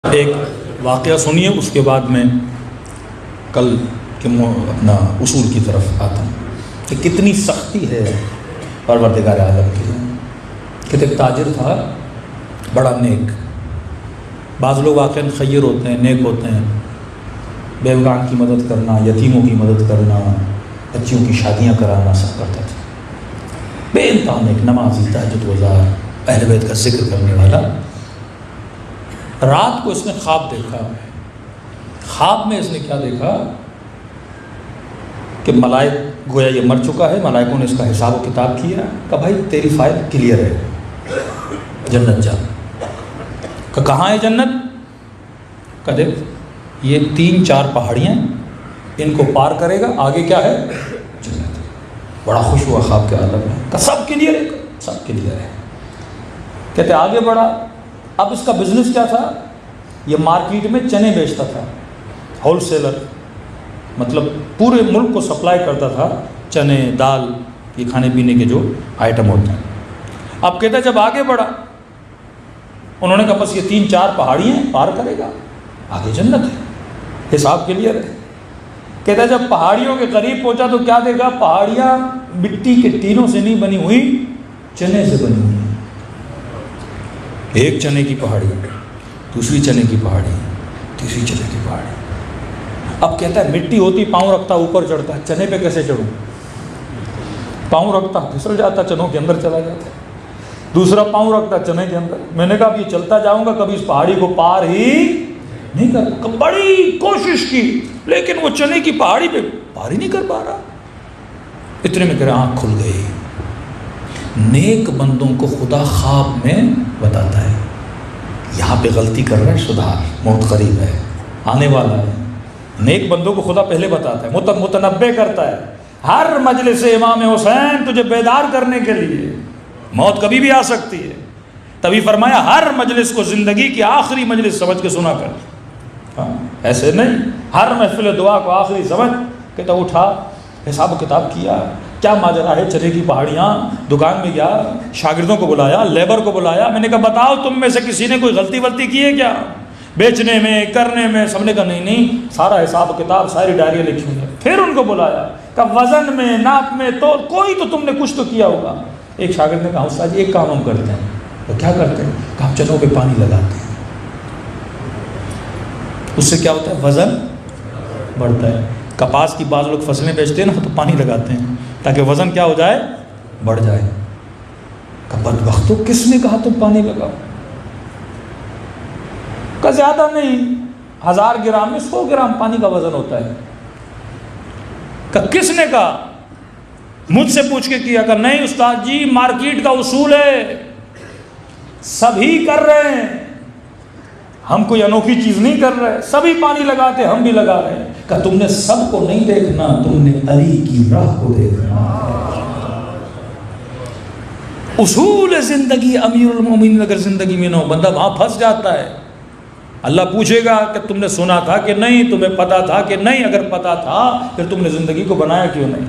ایک واقعہ سنیے، اس کے بعد میں کل کے اپنا اصول کی طرف آتا ہوں کہ کتنی سختی ہے پروردگار عالم کی۔ کہ ایک تاجر تھا بڑا نیک، بعض لوگ واقعاً خیر ہوتے ہیں، نیک ہوتے ہیں، بیوگان کی مدد کرنا، یتیموں کی مدد کرنا، بچیوں کی شادیاں کرانا سب کرتا تھا، بے انتہا نیک، نمازی، تہجد گزار، اہل بیت کا ذکر کرنے والا۔ رات کو اس نے خواب دیکھا۔ خواب میں اس نے کیا دیکھا کہ ملائک، گویا یہ مر چکا ہے، ملائکوں نے اس کا حساب و کتاب کیا کہ بھائی تیری فائل کلیئر ہے، جنت جا۔ کہ کہاں ہے جنت؟ کہ دیکھ یہ 3-4 پہاڑیاں، ان کو پار کرے گا، آگے کیا ہے؟ جنت۔ بڑا خوش ہوا خواب کے عالم میں کہ سب کلیئر ہے، سب کلیئر ہے۔ کہتے آگے بڑھا۔ اب اس کا بزنس کیا تھا؟ یہ مارکیٹ میں چنے بیچتا تھا، ہول سیلر، مطلب پورے ملک کو سپلائی کرتا تھا، چنے، دال، یہ کھانے پینے کے جو آئٹم ہوتے ہیں۔ اب کہتا جب آگے بڑھا، انہوں نے کہا بس یہ 3-4 پہاڑیاں پار کرے گا، آگے جنت ہے، حساب کلیئر ہے۔ کہتا جب پہاڑیوں کے قریب پہنچا تو کیا دیکھا؟ پہاڑیاں مٹی کے ٹینوں سے نہیں بنی ہوئی، چنے سے بنی ہوئی۔ ایک چنے کی پہاڑی، دوسری چنے کی پہاڑی، تیسری چنے کی پہاڑی۔ اب کہتا ہے مٹی ہوتی، پاؤں رکھتا اوپر چڑھتا، چنے پہ کیسے چڑھوں؟ پاؤں رکھتا پھسل جاتا، چنوں کے اندر چلا جاتا، دوسرا پاؤں رکھتا چنے کے اندر۔ میں نے کہا اب یہ چلتا جاؤں گا، کبھی اس پہاڑی کو پار ہی نہیں کر۔ بڑی کوشش کی لیکن وہ چنے کی پہاڑی پہ پار ہی نہیں کر پا رہا۔ اتنے میں میرے آنکھ کھل گئی۔ نیک بندوں کو خدا خواب میں بتاتا ہے یہاں پہ غلطی کر رہے ہیں، سدھار، موت قریب ہے، آنے والا ہے۔ نیک بندوں کو خدا پہلے بتاتا ہے، متنبع کرتا ہے۔ ہر مجلس امام حسین تجھے بیدار کرنے کے لیے، موت کبھی بھی آ سکتی ہے۔ تبھی فرمایا ہر مجلس کو زندگی کی آخری مجلس سمجھ کے سنا کر، ایسے نہیں ہر محفل دعا کو آخری سمجھ کہ تو اٹھا، حساب و کتاب کیا، کیا ماجرا ہے چنے کی پہاڑیاں۔ دکان میں گیا، شاگردوں کو بلایا، لیبر کو بلایا، میں نے کہا بتاؤ تم میں سے کسی نے کوئی غلطی کی ہے کیا بیچنے میں، کرنے میں؟ سب نے کہا نہیں، سارا حساب و کتاب، ساری ڈائریاں لکھی ہوئی ہیں۔ پھر ان کو بلایا کہ وزن میں، ناپ میں، تو کوئی تو تم نے کچھ تو کیا ہوگا۔ ایک شاگرد نے کہا استاد جی ایک کام ہم کرتے ہیں۔ تو کیا کرتے ہیں؟ کہ ہم چنوں پہ پانی لگاتے ہیں، اس سے کیا ہوتا ہے؟ وزن بڑھتا ہے۔ کپاس کی بعض لوگ فصلیں بیچتے ہیں نا، تو پانی لگاتے ہیں تاکہ وزن کیا ہو جائے؟ بڑھ جائے۔ کہ بدبختو کس نے کہا تم پانی لگاؤ؟ کہ زیادہ نہیں، 1000 گرام میں 100 گرام پانی کا وزن ہوتا ہے۔ کہ کس نے کہا؟ مجھ سے پوچھ کے کیا۔ کہ نہیں استاد جی مارکیٹ کا اصول ہے، سبھی کر رہے ہیں، ہم کوئی انوکھی چیز نہیں کر رہے، سبھی پانی لگاتے، ہم بھی لگا رہے ہیں۔ کہ تم نے سب کو نہیں دیکھنا، تم نے علی کی راہ کو دیکھنا۔ اصول زندگی امیر المومنین اگر زندگی میں نہ ہو، بندہ وہاں پھنس جاتا ہے۔ اللہ پوچھے گا کہ تم نے سنا تھا کہ نہیں، تمہیں پتا تھا کہ نہیں؟ اگر پتا تھا پھر تم نے زندگی کو بنایا کیوں نہیں؟